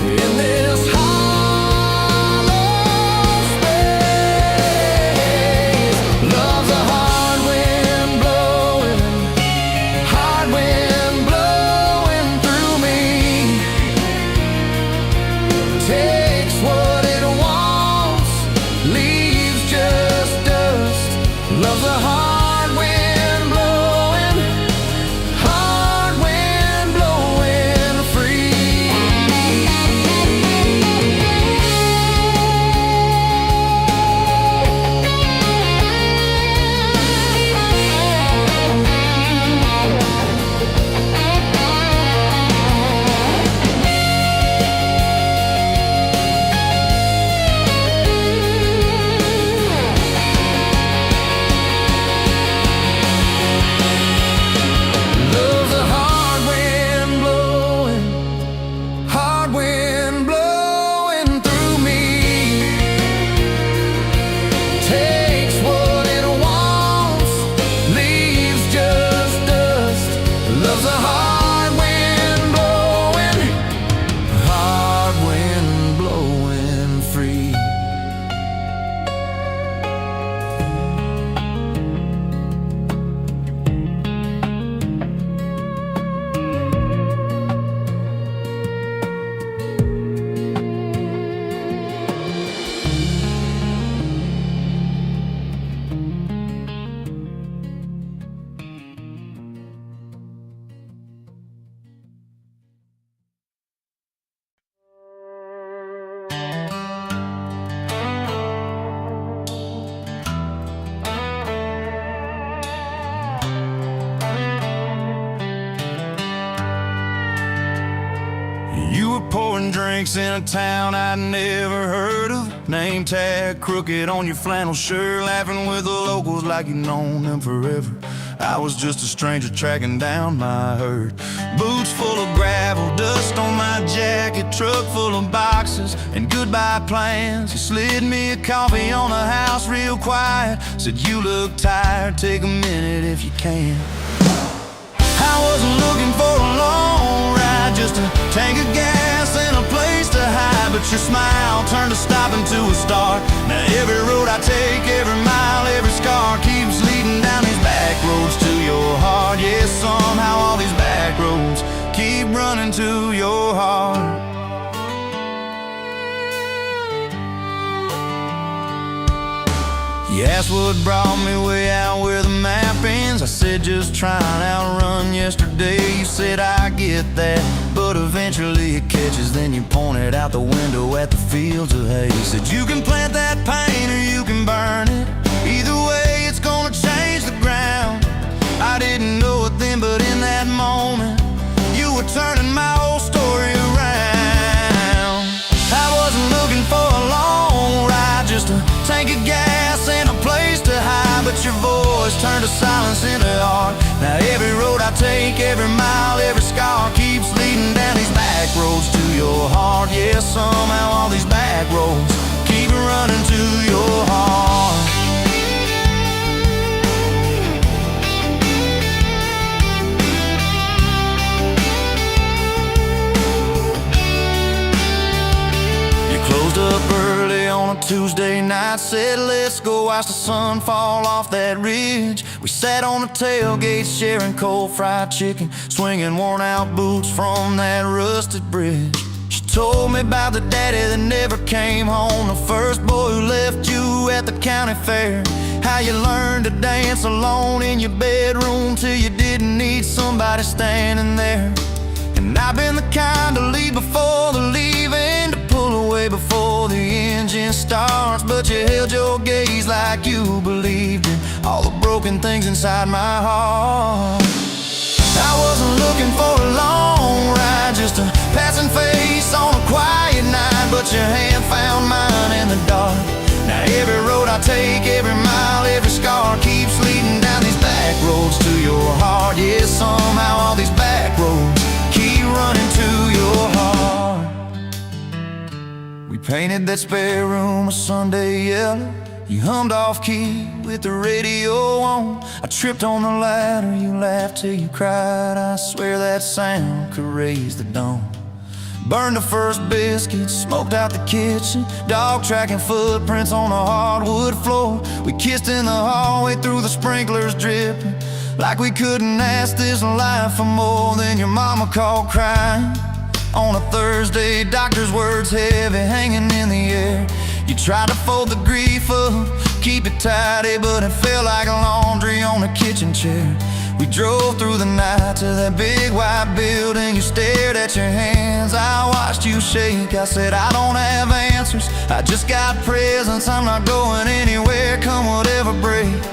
in this hollow space. Love's a hard wind blowing, hard wind blowing through me. Takes what it wants, leaves just dust. Love's a hard wind blowing, hard wind blowing free. Love's a hard wind blowing, hard wind blowing through me. Takes what it wants, leaves just dust. Love's a hard wind blowing, hard wind blowing free. You were pouring drinks in a town I'd never heard of. Name tag crooked on your flannel shirt, laughing with the locals like you'd known them forever. I was just a stranger tracking down my herd. Boots full of gravel, dust on my jacket, truck full of boxes and goodbye plans. You slid me a coffee on the house real quiet, said you look tired, take a minute if you can. I wasn't looking for a long ride, just a tank of gas and a place to hide. But your smile turned a stop into a start. Now every road I take, every mile, every scar keeps leading down these back roads to your heart. Yeah, somehow all these back roads keep running to your heart. You asked what brought me way out where the map ends. I said just trying to outrun yesterday. You said I get that, but eventually it catches. Then you pointed out the window at the fields of hay. You said you can plant that pain or you can burn it. Either way it's gonna change the ground. I didn't know it then, but in that moment you were turning my whole story around. I wasn't looking for a long ride, just a tank of gas and a place to hide. But your voice turned a silence into art. Now every road I take, every mile, every scar keeps leading down these back roads to your heart. Yeah, somehow all these back roads keep running to your heart. Closed up early on a Tuesday night, said let's go watch the sun fall off that ridge. We sat on the tailgate sharing cold fried chicken, swinging worn out boots from that rusted bridge. She told me about the daddy that never came home, the first boy who left you at the county fair. How you learned to dance alone in your bedroom till you didn't need somebody standing there. And I've been the kind to leave before the leaving, to pull away before the engine starts. But you held your gaze like you believed in all the broken things inside my heart. I wasn't looking for a long ride, just a passing face painted that spare room a Sunday yellow. You hummed off key with the radio on. I tripped on the ladder, you laughed till you cried. I swear that sound could raise the dawn. Burned the first biscuit, smoked out the kitchen, dog tracking footprints on the hardwood floor. We kissed in the hallway through the sprinklers dripping, like we couldn't ask this life for more. Than your mama called crying on a Thursday, doctor's words heavy hanging in the air. You tried to fold the grief up, keep it tidy, but it felt like laundry on a kitchen chair. We drove through the night to that big white building. You stared at your hands, I watched you shake. I said, I don't have answers, I just got presents. I'm not going anywhere, come whatever breaks.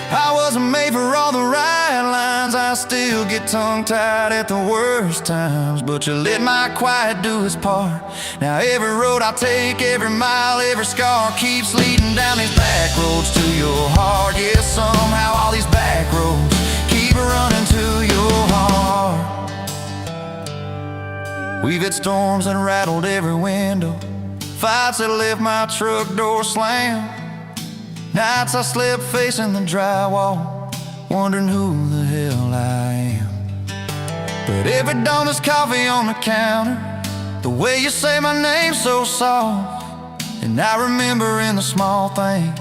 I wasn't made for all the right lines, I still get tongue-tied at the worst times. But you let my quiet do its part. Now every road I take, every mile, every scar keeps leading down these back roads to your heart. Yeah, somehow all these back roads keep running to your heart. We've had storms that rattled every window, fights that left my truck door slammed, nights I slept facing the drywall, wondering who the hell I am. But every dawn there's coffee on the counter, the way you say my name so soft. And I remember in the small things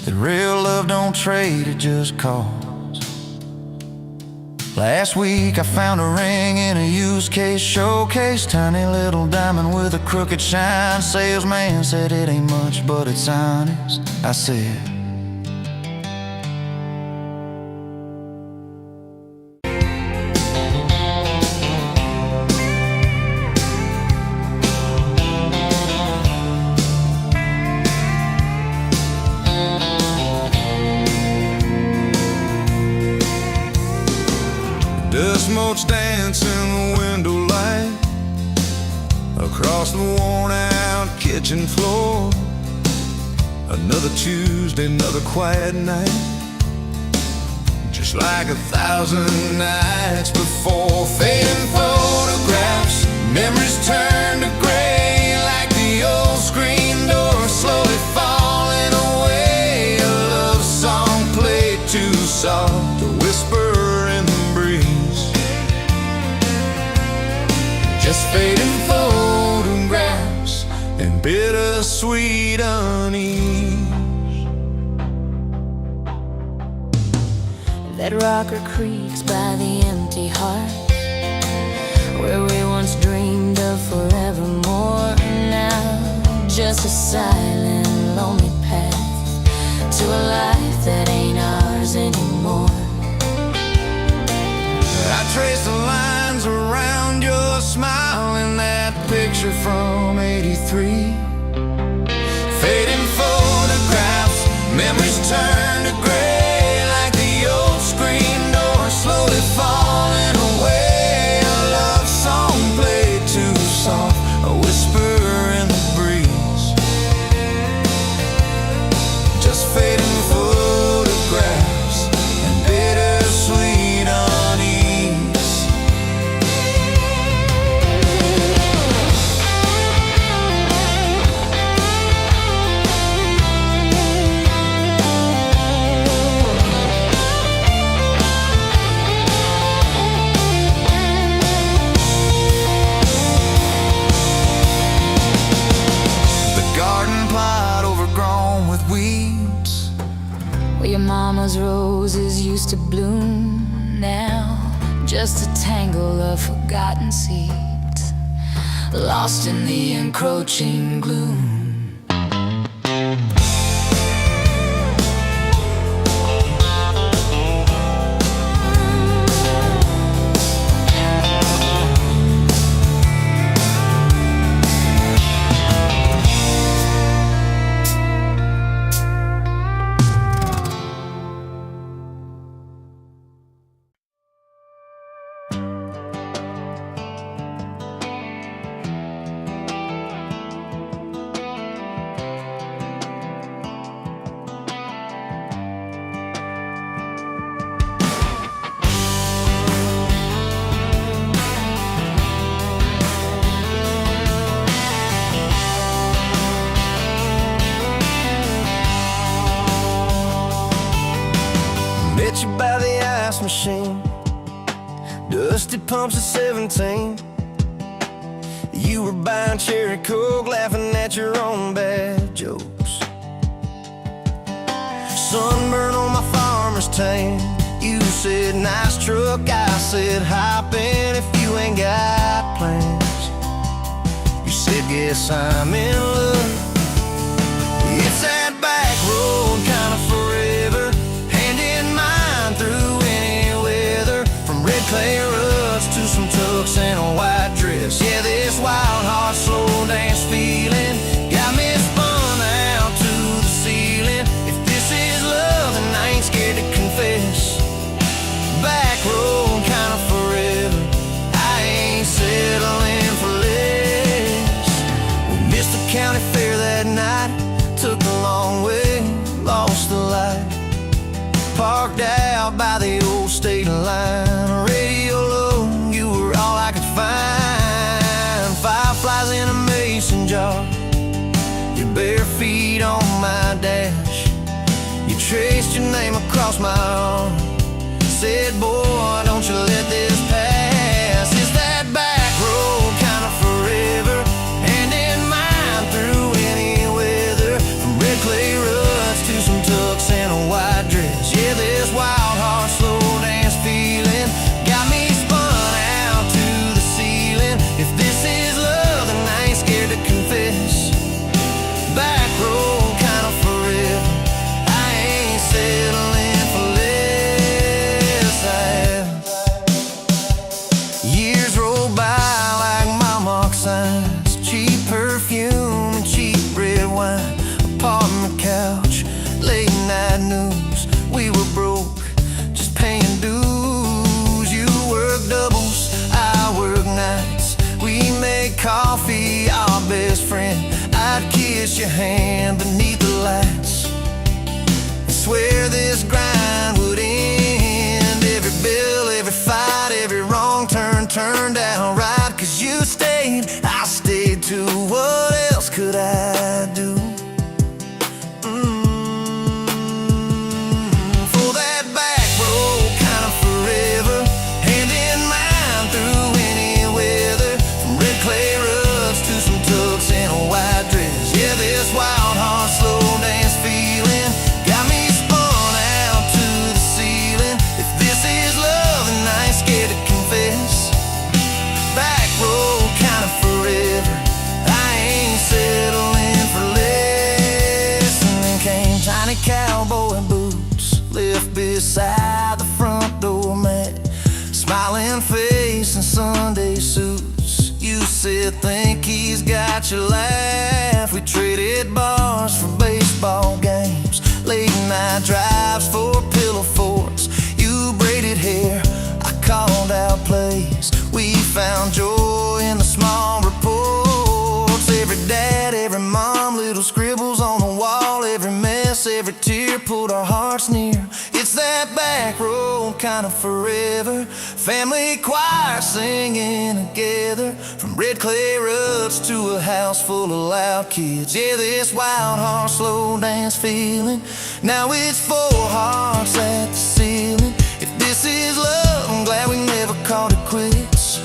that real love don't trade, it just costs. Last week I found a ring in a used case showcase, tiny little diamond with a crooked shine. Salesman said it ain't much, but it's honest. I said, dust motes dance in the window light across the worn out kitchen floor. Another Tuesday, another quiet night, just like 1,000 nights before. Fading photographs, memories turn to gray, like the old screen door slowly falling away. A love song played too soft, a whisper in the breeze, just fading photographs and bittersweet unease. That rocker creaks by the empty heart, where we once dreamed of forevermore. Now just a silent, lonely path to a life that ain't ours anymore. I trace the lines around your smile in that picture from '83. Fading photographs, memories turn to gray, like the old screen door slowly falling away. A love song played too soft, a whisper in the breeze, just fading photographs and bittersweet unease. Where your mama's roses used to bloom, now just a tangle of forgotten seeds, lost in the encroaching gloom. machine, dusty pumps at 17. You were buying cherry coke, laughing at your own bad jokes. Sunburn on my farmer's tan. You said nice truck, I said hop in if you ain't got plans. You said guess I'm in love. It's that back road kinda forever, hand in mine through any weather. From red clay ruts to some tux and a white dress. Yeah, this wild heart slow dance feeling got me spun out to the ceiling. If this is love, then I ain't scared to confess. Back road kinda forever, I ain't settling for less. We missed the county fair that night, took the long way, lost the light. Parked out by the old state line, radio low, you were all I could find. Fireflies in a mason jar, your bare feet on my dash. You traced your name across my arm, said, boy, don't you let this pass. It's that back road kinda forever, hand in mine through any weather. From red clay ruts to some tux and a white dress. Yeah, this wild heart slow dance feeling got me spun out to the ceiling. If this is love, then I ain't scared to confess. Back road kinda forever, I ain't settling for less. Years roll by like mile mark signs, cheap perfume and cheap red wine. Apartment couch, late night news. We were broke, just paying dues. You work doubles, I work nights. We make coffee, our best friend. I'd kiss your hand beneath the lights and swear this grind would end. Every bill, every fight, every wrong turn turned out right. 'Cause you stayed, I stayed too. What else could I do? For that back road kinda forever, hand in mine through any weather. From red clay ruts to some tux and a white dress. Yeah, this wild heart slow dance feeling got me spun out to the ceiling. If this is love, then I ain't scared to confess. Back road kinda forever, I ain't settling for less. And then came tiny cowboy boots, left beside the front door mat. Smiling face and Sunday suits. You said think he's got your laugh. We traded bars for baseball games, late night drives for pillow forts. You braided hair, I called out plays. We found joy in the small reports. Every dad, every mom, little scribbles on the wall. Every mess, every tear pulled our hearts near. It's that back road kinda forever, family choir singing together. From red clay ruts to a house full of loud kids. Yeah, this wild heart slow dance feeling, now it's 4 hearts at the ceiling. If this is love, I'm glad we never called it quits.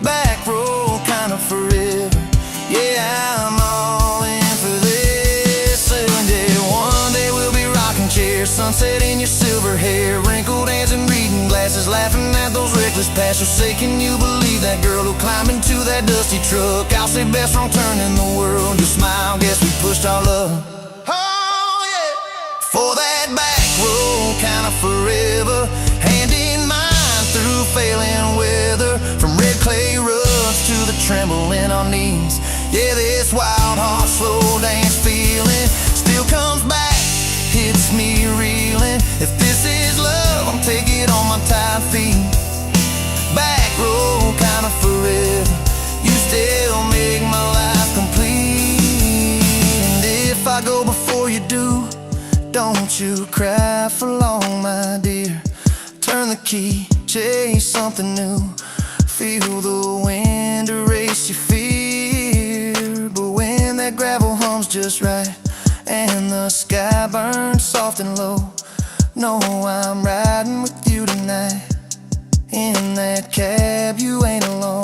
Back road kinda forever, yeah, I'm all in for this. And yeah, one day we'll be rocking chairs, sunset in your silver hair, wrinkled hands and reading glasses, laughing at those reckless pastors. Say, can you believe that girl who climbed into that dusty truck? I'll say best wrong turn in the world. You smile, guess we pushed our love. Oh yeah, for that back road kinda forever, hand in mine through failing weather. From red clay ruts to the tremble in our knees. Yeah, this wild heart slow dance feeling still comes back, hits me reeling. If this is love, I'm taking on my tired feet. Back road kinda forever, you still make my life complete. And if I go before you do, don't you cry for long, my dear. Turn the key, chase something new. Feel the wind erase your fear. But when that gravel hums just right and the sky burns soft and low, know I'm riding with you tonight. In that cab, you ain't alone.